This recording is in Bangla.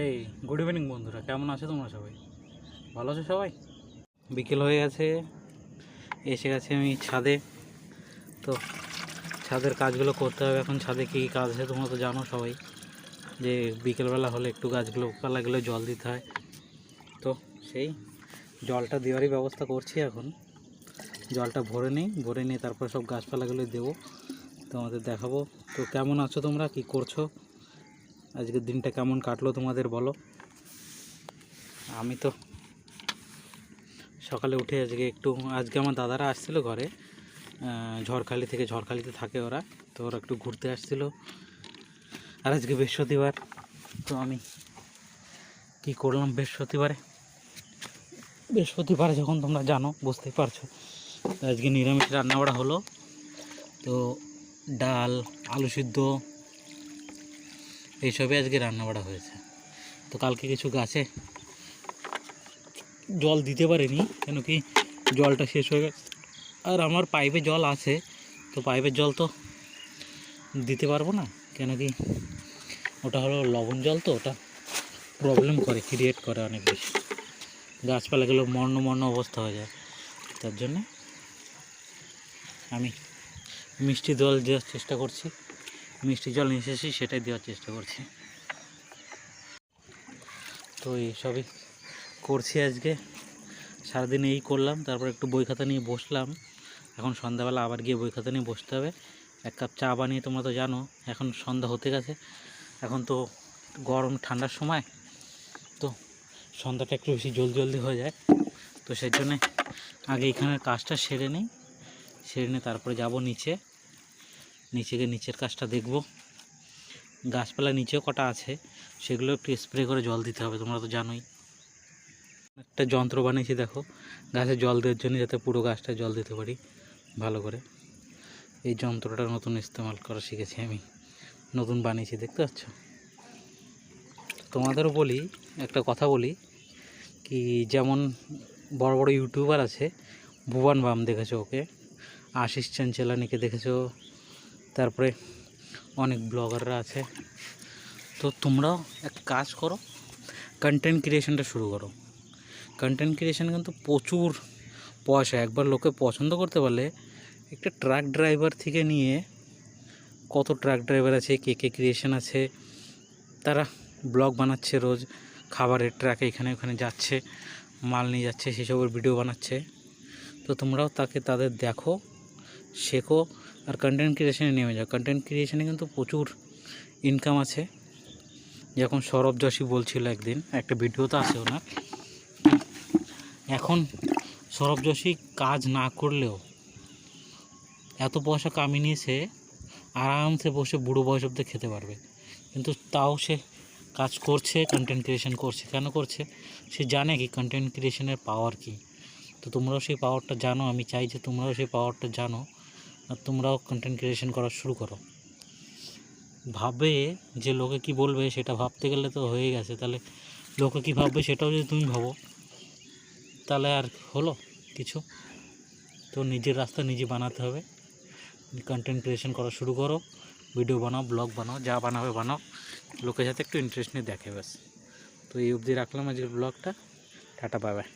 এই গুড ইভিনিং বন্ধুরা, কেমন আছো তোমরা? সবাই ভালো আছো? সবাই বিকেল হয়ে গেছে, এসে গেছে আমি ছাদে। তো ছাদের কাজগুলো করতে হবে। এখন ছাদে কী কাজ আছে তোমরা তো জানো সবাই, যে বিকেলবেলা হলে একটু গাছগুলো পালাগুলো জল দিতে হয়। তো সেই জলটা দেওয়ারই ব্যবস্থা করছি। এখন জলটা ভরে নিয়ে তারপর সব গাছপালাগুলো দেবো, তোমাদের দেখাবো। তো কেমন আছো তোমরা, কি করছো, আজকের দিনটা কেমন কাটলো তোমাদের বলো। আমি তো সকালে উঠে আজকে আমার দাদারা আসছিলো ঘরে, ঝড়খালিতে থাকে ওরা। তো ওরা একটু ঘুরতে আসছিলো। আর আজকে বৃহস্পতিবার, তো আমি কি করলাম বৃহস্পতিবারে যখন তোমরা জানো, বুঝতেই পারছো, আজকে নিরামিষ রান্নাবাড়া হলো। তো ডাল, আলু সিদ্ধ, এইসবই আজকে রান্নাবাড়া হয়েছে। তো কালকে কিছু গাছে জল দিতে পারিনি, কেন কি জলটা শেষ হয়ে গেছে। আর আমার পাইপে জল আছে, তো পাইপের জল তো দিতে পারবো না, কেন কি ওটা হলো লবণ জল, তো ওটা প্রবলেম ক্রিয়েট করে অনেক বেশি। গাছপালাগুলো মর্ণ অবস্থা হয়ে যায়। তার জন্যে আমি মিষ্টি জল দেওয়ার চেষ্টা করছি, মিষ্টি জল নিয়ে এসেছি সেটাই দেওয়ার চেষ্টা করছি। তো এইসবই করছি আজকে, সারাদিন এই করলাম। তারপর একটু বই খাতা নিয়ে বসলাম। এখন সন্ধ্যাবেলা আবার গিয়ে বই খাতা নিয়ে বসতে হবে। এক কাপ চা বানিয়ে, তোমরা তো জানো এখন সন্ধ্যা হতে গেছে। এখন তো গরম ঠান্ডার সময়, তো সন্ধ্যাটা একটু বেশি জলদি হয়ে যায়। তো সেই জন্যে আগে এখানের কাজটা সেরে নিই তারপরে যাব নিচে গিয়ে নিচের কাজটা দেখব। গাছপালা নিচেও কটা আছে, সেগুলো একটু স্প্রে করে জল দিতে হবে, তোমরা তো জানোই। একটা যন্ত্র বানিয়েছি দেখো, গাছে জল দেওয়ার জন্য, যাতে পুরো গাছটা জল দিতে পারি ভালো করে। এই যন্ত্রটা নতুন ইস্তেমাল করা শিখেছি আমি, নতুন বানিয়েছি, দেখতে পাচ্ছ। তোমাদেরও বলি, একটা কথা বলি, কি যেমন বড় বড় ইউটিউবার আছে, ভুবন বাম দেখেছো ওকে, আশিস চাঞ্চেলানিকে দেখেছো, তারপরে অনেক ব্লগাররা আছে। তো তোমরাও এক কাজ করো, কন্টেন্ট ক্রিয়েশনটা শুরু করো। কন্টেন্ট ক্রিয়েশন কিন্তু প্রচুর পয়সা। একবার লোকে পছন্দ করতে পারলে, একটা ট্রাক ড্রাইভার থেকে নিয়ে কত ট্রাক ড্রাইভার আছে, কে ক্রিয়েশন আছে, তারা ব্লগ বানাচ্ছে রোজ, খাবারের ট্রাকে এখানে ওখানে যাচ্ছে, মাল নিয়ে যাচ্ছে, সেসবের ভিডিও বানাচ্ছে। তো তোমরাও তাদের দেখো, শেখো, আর কন্টেন্ট ক্রিয়েশনে নেমে যাও। কন্টেন্ট ক্রিয়েশনে কিন্তু প্রচুর ইনকাম আছে। যখন সৌরভ যোশী বলছিল একদিন, একটা ভিডিওতে আছে ওনার, এখন সৌরভ যোশী কাজ না করলেও এত পয়সা কামিয়ে নিয়েছে, আরামসে বসে বুড়ো বয়স অবধি খেতে পারবে। কিন্তু তাও সে কাজ করছে, কন্টেন্ট ক্রিয়েশন করছে। কেন করছে? সে জানে কি কন্টেন্ট ক্রিয়েশনের পাওয়ার কী। তো তোমরাও সেই পাওয়ারটা জানো, আমি চাই যে তোমরাও সেই পাওয়ারটা জানো, আর তোমরাও কন্টেন্ট ক্রিয়েশন করা শুরু করো। ভাবে যে লোকে কি বলবে, সেটা ভাবতে গেলে তো হয়ে গেছে। তাহলে লোকে কি ভাববে সেটাও যদি তুমি ভাবো, তাহলে আর হলো কিছু? তো নিজের রাস্তা নিজে বানাতে হবে। কন্টেন্ট ক্রিয়েশন করা শুরু করো, ভিডিও বানাও, ব্লগ বানাও, যা বানাবে বানাও, লোকের সাথে একটু ইন্টারেস্ট নিয়ে দেখে ব্যাস। তো এই অবধি রাখলাম আজকের ব্লগটা। Tata, bye bye.